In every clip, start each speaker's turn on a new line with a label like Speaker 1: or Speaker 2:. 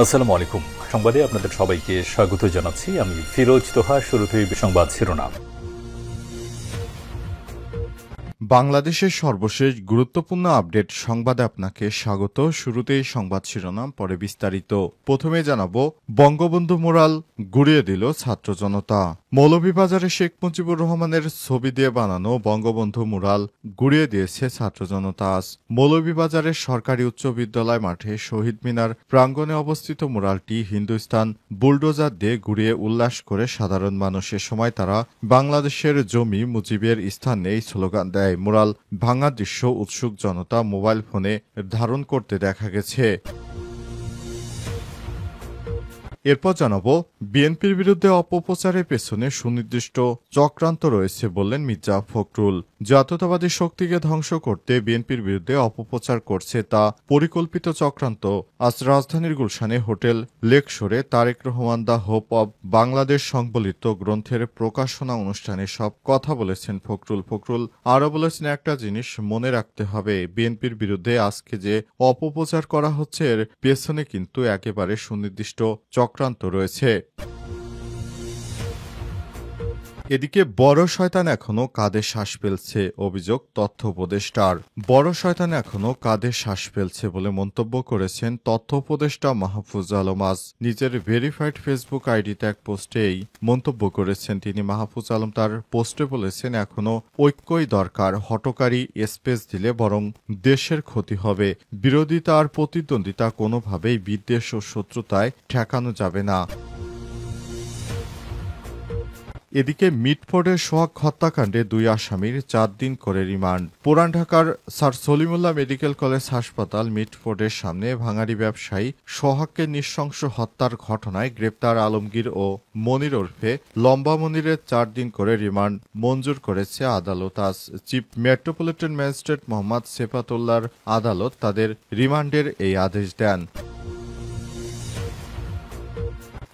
Speaker 1: আসসালামু আলাইকুম। সংবাদে আপনাদের সবাইকে স্বাগত জানাচ্ছি। আমি ফিরোজ তোহা। শুরুতেই সংবাদ শিরোনাম।
Speaker 2: বাংলাদেশের সর্বশেষ গুরুত্বপূর্ণ আপডেট সংবাদে আপনাকে স্বাগত। শুরুতেই সংবাদ শিরোনাম, পরে বিস্তারিত। প্রথমে জানাবো, বঙ্গবন্ধু মুরাল গুড়িয়ে দিল ছাত্র জনতা। মৌলভীবাজারে শেখ মুজিবুর রহমানের ছবি দিয়ে বানানো বঙ্গবন্ধু মুরাল গুড়িয়ে দিয়েছে ছাত্র জনতা। আজ মৌলভীবাজারের সরকারি উচ্চ বিদ্যালয় মাঠে শহীদ মিনার প্রাঙ্গণে অবস্থিত মুরালটি হিন্দুস্তান বুলডোজার দিয়ে গুড়িয়ে উল্লাস করে সাধারণ মানুষের সময় তারা বাংলাদেশের জমি মুজিবের স্থান নেই স্লোগান দেয়। মুরাল ভাঙা দৃশ্য উৎসুক জনতা মোবাইল ফোনে ধারণ করতে দেখা গেছে। এরপর জানাবো, বিএনপির বিরুদ্ধে অপপ্রচারের পেছনে সুনির্দিষ্ট চক্রান্ত রয়েছে বললেন মির্জা ফখরুল। জাতীয়তাবাদী শক্তিকে ধ্বংস করতে বিএনপির বিরুদ্ধে অপপ্রচার করছে তা পরিকল্পিত চক্রান্ত। আজ রাজধানীর গুলশানে হোটেল লেকশোরে Tarique Rahman the hope of Bangladesh সংবলিত গ্রন্থের প্রকাশনা অনুষ্ঠানে সব কথা বলেছেন ফখরুল আরও বলেছেন, একটা জিনিস মনে রাখতে হবে, বিএনপির বিরুদ্ধে আজকে যে অপপ্রচার করা হচ্ছে এর পেছনে কিন্তু একেবারে সুনির্দিষ্ট চক্রান্ত রয়েছে। এদিকে বড় শয়তান এখনো কাঁধে শ্বাস ফেলছে, অভিযোগ তথ্য উপদেষ্টার। বড় শয়তান এখনো কাঁধে শ্বাস ফেলছে বলে মন্তব্য করেছেন তথ্য উপদেষ্টা মাহফুজ আলম। আজ নিজের ভেরিফাইড ফেসবুক আইডিতে এক পোস্টে এই মন্তব্য করেছেন তিনি। মাহফুজ আলম তার পোস্টে বলেছেন, এখনো ঐক্যই দরকার, হটকারী স্পেস দিলে বরং দেশের ক্ষতি হবে। বিরোধিতা আর প্রতিদ্বন্দ্বিতা কোনোভাবেই বিদ্বেষ ও শত্রুতায় ঠেকানো যাবে না। এদিকে মিটফোর্ডের সোহাগ হত্যাকাণ্ডে 2 আসামির 4 দিন করে রিমান্ড। পুরান ঢাকার স্যার সলিমুল্লাহ মেডিকেল কলেজ হাসপাতাল মিটফোর্ডের সামনে ভাঙাড়ি ব্যবসায়ী সোহাগকে নৃশংস হত্যার ঘটনায় গ্রেপ্তার আলমগীর ও মনির ওরফে লম্বা মনিরের 4 দিন করে রিমান্ড মঞ্জুর করেছে আদালত। আজ চিফ মেট্রোপলিটন ম্যাজিস্ট্রেট মোহাম্মদ সেফাতুল্লাহর আদালত তাদের রিমান্ডের এই আদেশ দেন।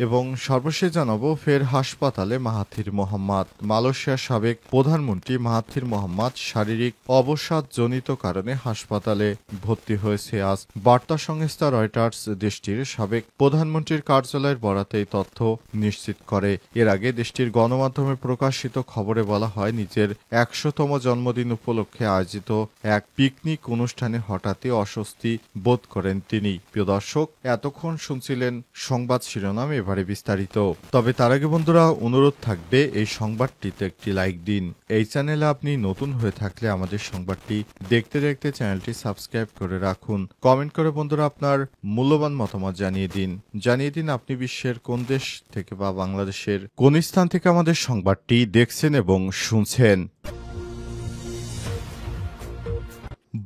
Speaker 2: এবং সর্বশেষ জানাবো, ফের হাসপাতালে মাহাথির মোহাম্মদ। মালয়েশিয়ার সাবেক প্রধানমন্ত্রী মাহাথির মোহাম্মদ শারীরিক অবসাদজনিত কারণে হাসপাতালে ভর্তি হয়েছে। আজ বার্তা সংস্থা রয়টার্স দেশটির সাবেক প্রধানমন্ত্রীর কার্যালয়ের বরাতে এই তথ্য নিশ্চিত করে। এর আগে দেশটির গণমাধ্যমে প্রকাশিত খবরে বলা হয়, নিজের 100তম জন্মদিন উপলক্ষে আয়োজিত এক পিকনিক অনুষ্ঠানে হঠাৎই অস্বস্তি বোধ করেন তিনি। প্রিয় দর্শক, এতক্ষণ শুনছিলেন সংবাদ শিরোনাম, এবারে বিস্তারিত। তবে তার আগে বন্ধুরা, অনুরোধ থাকবে এই সংবাদটিতে একটি লাইক দিন। এই চ্যানেলে আপনি নতুন হয়ে থাকলে আমাদের সংবাদটি দেখতে দেখতে চ্যানেলটি সাবস্ক্রাইব করে রাখুন। কমেন্ট করে বন্ধুরা আপনার মূল্যবান মতামত জানিয়ে দিন আপনি বিশ্বের কোন দেশ থেকে বা বাংলাদেশের কোন স্থান থেকে আমাদের সংবাদটি দেখছেন এবং শুনছেন।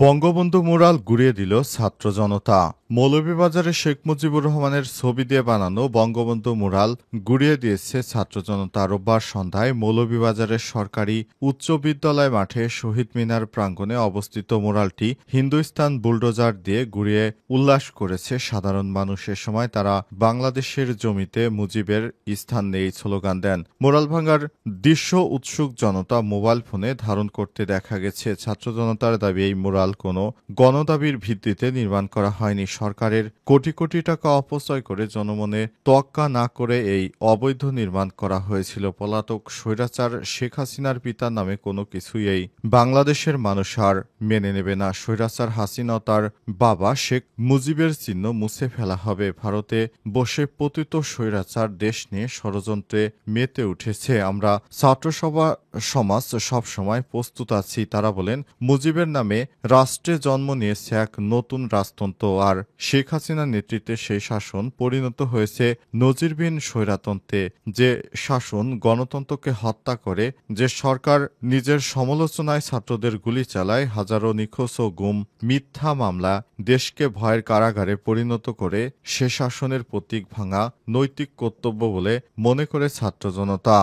Speaker 2: বঙ্গবন্ধু মুরাল গুড়িয়ে দিল ছাত্র জনতা। মৌলভীবাজারে শেখ মুজিবুর রহমানের ছবি দিয়ে বানানো বঙ্গবন্ধু মুরাল গুড়িয়ে দিয়েছে ছাত্র জনতা। রোববার সন্ধ্যায় মৌলভীবাজারের সরকারি উচ্চ বিদ্যালয় মাঠে শহীদ মিনার প্রাঙ্গণে অবস্থিত মুরালটি হিন্দুস্তান বুলডোজার দিয়ে গুড়িয়ে উল্লাস করেছে সাধারণ মানুষের সময় তারা বাংলাদেশের জমিতে মুজিবের স্থান নেই স্লোগান দেন। মুরাল ভাঙার দৃশ্য উৎসুক জনতা মোবাইল ফোনে ধারণ করতে দেখা গেছে। ছাত্র জনতার দাবি, এই মুরাল কোনো গণদাবির ভিত্তিতে নির্মাণ করা হয়নি। সরকারের কোটি কোটি টাকা অপচয় করে জনমনে তোয়াক্কা না করে এই অবৈধ নির্মাণ করা হয়েছিল। পলাতক স্বৈরাচার শেখ হাসিনার পিতার নামে কোনো কিছুই এই বাংলাদেশের মানুষ আর মেনে নেবে না। স্বৈরাচার হাসিনা তার বাবা শেখ মুজিবের চিহ্ন মুছে ফেলা হবে। ভারতে বসে পতিত স্বৈরাচার দেশ নিয়ে ষড়যন্ত্রে মেতে উঠেছে। আমরা ছাত্রসভা সমাজ সবসময় প্রস্তুত আছি, তারা বলেন। মুজিবের নামে রাষ্ট্রে জন্ম নিয়েছে এক নতুন রাজতন্ত্র, আর শেখ হাসিনার নেতৃত্বে সেই শাসন পরিণত হয়েছে নজিরবিহীন স্বৈরতন্ত্রে। যে শাসন গণতন্ত্রকে হত্যা করে, যে সরকার নিজের সমালোচনায় ছাত্রদের গুলি চালায়, হাজারো নিখোঁজ ও গুম মিথ্যা মামলা দেশকে ভয়ের কারাগারে পরিণত করে, সে শাসনের প্রতীক ভাঙা নৈতিক কর্তব্য বলে মনে করে ছাত্র জনতা।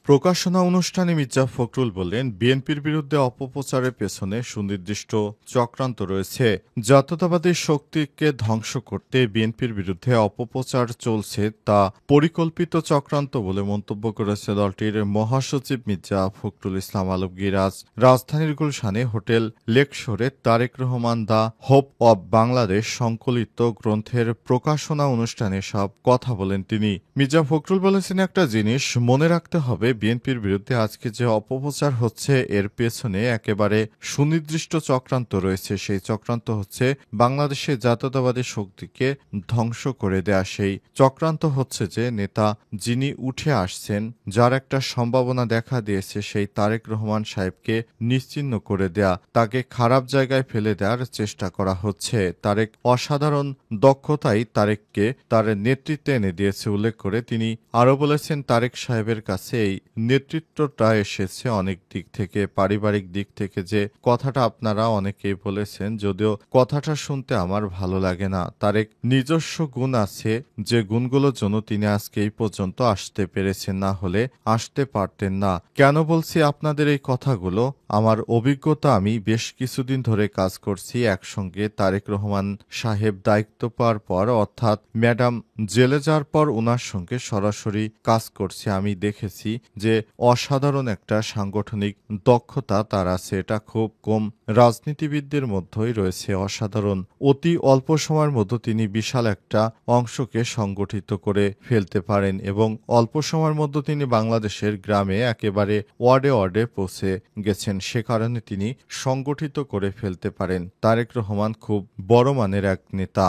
Speaker 2: প্রকাশনা অনুষ্ঠানে মির্জা ফখরুল বললেন, বিএনপির বিরুদ্ধে অপপ্রচারের পেছনে সুনির্দিষ্ট চক্রান্ত রয়েছে। জাতীয়তাবাদী শক্তিকে ধ্বংস করতে বিএনপির বিরুদ্ধে অপপ্রচার চলছে, তা পরিকল্পিত চক্রান্ত বলে মন্তব্য করেছে দলটির মহাসচিব মির্জা ফখরুল ইসলাম আলমগীর। আজ রাজধানীর গুলশানে হোটেল লেকশোরে Tarique Rahman the hope of Bangladesh সংকলিত গ্রন্থের প্রকাশনা অনুষ্ঠানে সব কথা বলেন তিনি। মির্জা ফখরুল বলেছেন, একটা জিনিস মনে রাখতে হবে, বিএনপির বিরুদ্ধে আজকে যে অপপ্রচার হচ্ছে এর পেছনে একেবারে সুনির্দিষ্ট চক্রান্ত রয়েছে। সেই চক্রান্ত হচ্ছে বাংলাদেশের জাতীয়তাবাদী শক্তিকে ধ্বংস করে দেয়া। সেই চক্রান্ত হচ্ছে যে নেতা যিনি উঠে আসছেন, যার একটা সম্ভাবনা দেখা দিয়েছে, সেই তারেক রহমান সাহেবকে নিশ্চিহ্ন করে দেয়া, তাকে খারাপ জায়গায় ফেলে দেওয়ার চেষ্টা করা হচ্ছে। তারেক অসাধারণ দক্ষতাই তারেককে তার নেতৃত্বে এনে দিয়েছে উল্লেখ করে তিনি আরও বলেছেন, তারেক সাহেবের কাছে এই নেতৃত্বটা এসেছে অনেক দিক থেকে, পারিবারিক দিক থেকে। যে কথাটা আপনারা অনেকেই বলেছেন, যদিও কথাটা শুনতে আমার ভালো লাগে না। তারেক নিজস্ব গুণ আছে, যে গুণগুলোর জন্য তিনি আজকে এই পর্যন্ত আসতে পেরেছেন, না হলে আসতে পারতেন না। কেন বলছি আপনাদের এই কথাগুলো? আমার অভিজ্ঞতা, আমি বেশ কিছুদিন ধরে কাজ করছি একসঙ্গে। তারেক রহমান সাহেব দায়িত্ব পাওয়ার পর, অর্থাৎ ম্যাডাম জেলে যাওয়ার পর ওনার সঙ্গে সরাসরি কাজ করছি। আমি দেখেছি যে অসাধারণ একটা সাংগঠনিক দক্ষতা তার আছে, এটা খুব কম রাজনীতিবিদদের মধ্যেই রয়েছে। অসাধারণ, অতি অল্প সময়ের মধ্যে তিনি বিশাল একটা অংশকে সংগঠিত করে ফেলতে পারেন এবং অল্প সময়ের মধ্যে তিনি বাংলাদেশের গ্রামে একেবারে ওয়ার্ডে ওয়ার্ডে পৌঁছে গেছেন। সে কারণে তিনি সংগঠিত করে ফেলতে পারেন। তারেক রহমান খুব বড় মানের এক নেতা।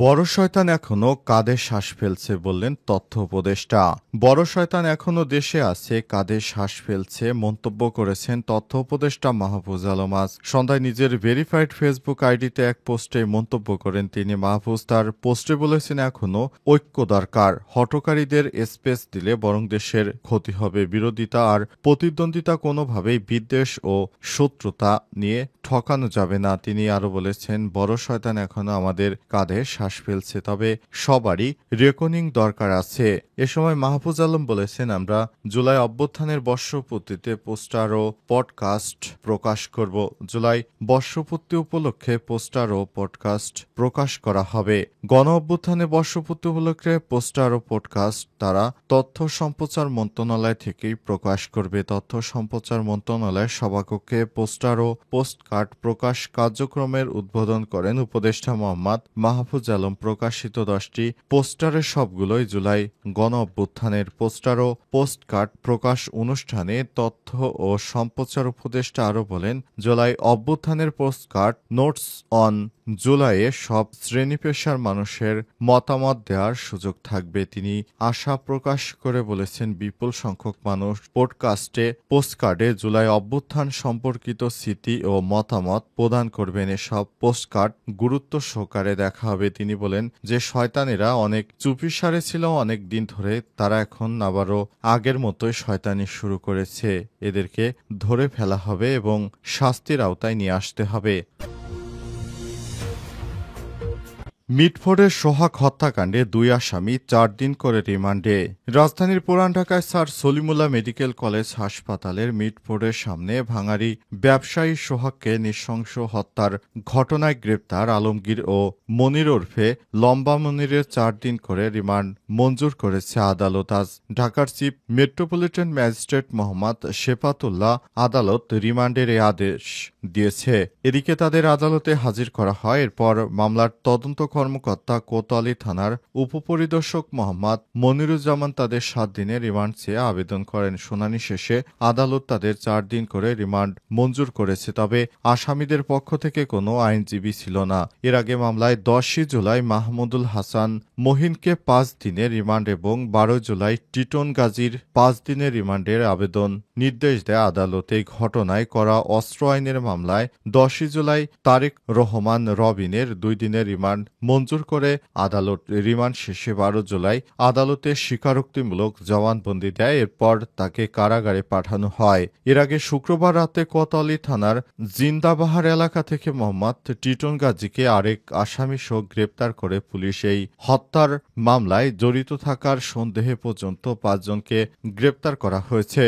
Speaker 2: বড় শয়তান এখনো কাঁধে শ্বাস ফেলছে বললেন তথ্য উপদেষ্টা। বড় শয়তান এখনো দেশে আছে, কাঁধে শ্বাস ফেলছে মন্তব্য করেছেন তথ্য উপদেষ্টা মাহফুজ আলম। আজ সন্ধ্যায় নিজের ভেরিফাইড ফেসবুক আইডিতে এক পোস্টে মন্তব্য করেন তিনি। মাহফুজ তার পোস্টে বলেছেন, এখনো ঐক্য দরকার, হটকারীদের স্পেস দিলে বরং দেশের ক্ষতি হবে। বিরোধিতা আর প্রতিদ্বন্দ্বিতা কোনোভাবেই বিদ্বেষ ও শত্রুতা নিয়ে ঠকানো যাবে না। তিনি আরও বলেছেন, বড় শয়তান এখনো আমাদের কাঁধে শ্বাস ফেলছে, তবে সবারই রেকনিং দরকার আছে। এ সময় মাহফুজ আলম বলেছেন, আমরা জুলাই অভ্যুত্থানের বর্ষপূর্তিতে পোস্টার ও পডকাস্ট প্রকাশ করব। জুলাই বর্ষপূর্তি উপলক্ষে পোস্টার ও পডকাস্ট প্রকাশ করা হবে। গণ অভ্যুত্থানের বর্ষপূর্তি উপলক্ষে পোস্টার ও পডকাস্ট তারা তথ্য সম্প্রচার মন্ত্রণালয় থেকেই প্রকাশ করবে। তথ্য সম্প্রচার মন্ত্রণালয়ের সভাকক্ষে পোস্টার ও পোস্টকার্ড প্রকাশ কার্যক্রমের উদ্বোধন করেন উপদেষ্টা মোহাম্মদ মাহফুজ আলম। প্রকাশিত 10টি পোস্টারের সবগুলোই জুলাই গণ অভ্যুত্থানের। পোস্টার ও পোস্টকার্ড প্রকাশ অনুষ্ঠানে তথ্য ও সম্প্রচার উপদেষ্টা আরও বলেন, জুলাই অভ্যুত্থানের পোস্টকার্ড নোটস অন জুলাইয়ে সব শ্রেণী পেশার মানুষের মতামত দেওয়ার সুযোগ থাকবে। তিনি আশা প্রকাশ করে বলেছেন, বিপুল সংখ্যক মানুষ পডকাস্টে পোস্টকার্ডে জুলাই অভ্যুত্থান সম্পর্কিত স্মৃতি ও মতামত প্রদান করবেন। এসব পোস্টকার্ড গুরুত্ব সহকারে দেখা হবে। তিনি বলেন যে শয়তানেরা অনেক চুপিসারে ছিল অনেক দিন ধরে, তারা এখন আবারও আগের মতোই শয়তানি শুরু করেছে। এদেরকে ধরে ফেলা হবে এবং শাস্তির আওতায় নিয়ে আসতে হবে। মিটফোর্ডের সোহাগ হত্যাকাণ্ডে 2 আসামি 4 দিন করে রিমান্ডে। রাজধানীর পুরান ঢাকায় স্যার সলিমুল্লাহ মেডিকেল কলেজ হাসপাতালের মিটফোর্ডের সামনে ভাঙারি ব্যবসায়ী সোহাগকে নৃশংস হত্যার ঘটনায় গ্রেপ্তার আলমগীর ও মনির ওরফে লম্বা মনিরের 4 দিন করে রিমান্ড মঞ্জুর করেছে আদালত। আজ ঢাকার চিফ মেট্রোপলিটন ম্যাজিস্ট্রেট মোহাম্মদ শেফাতুল্লাহ আদালত রিমান্ডের এ আদেশ দিয়েছে। এদিকে তাদের আদালতে হাজির করা হয়। এরপর মামলার তদন্ত কর্মকর্তা কোতোয়ালি থানার উপপরিদর্শক মোহাম্মদ মনিরুজ্জামান তাদের 7 দিনের রিমান্ড চেয়ে আবেদন করেন। শুনানি শেষে আদালত তাদের 4 দিন করে রিমান্ড মঞ্জুর করেছে। তবে আসামিদের পক্ষ থেকে কোনো আইনজীবী ছিল না। এর আগে মামলায় 10 জুলাই মাহমুদুল হাসান মহিনকে 5 দিনের রিমান্ড এবং 12 জুলাই টিটন গাজীর 5 দিনের রিমান্ডের আবেদন নির্দেশ দেয় আদালত। এই ঘটনায় করা অস্ত্র আইনের মামলায় 10 জুলাই তারেক রহমান রবিনের 2 দিনের রিমান্ড মঞ্জুর করে আদালত। রিমান্ড শেষে 12 জুলাই আদালতে স্বীকারোক্তিমূলক জবানবন্দি দেয়। এরপর তাকে কারাগারে পাঠানো হয়। এর আগে শুক্রবার রাতে কোতোয়ালি থানার জিন্দাবাহার এলাকা থেকে মোহাম্মদ টিটন গাজীকে আরেক আসামিসহ গ্রেপ্তার করে পুলিশ। এই হত্যার মামলায় জড়িত থাকার সন্দেহে পর্যন্ত 5 জনকে গ্রেপ্তার করা হয়েছে।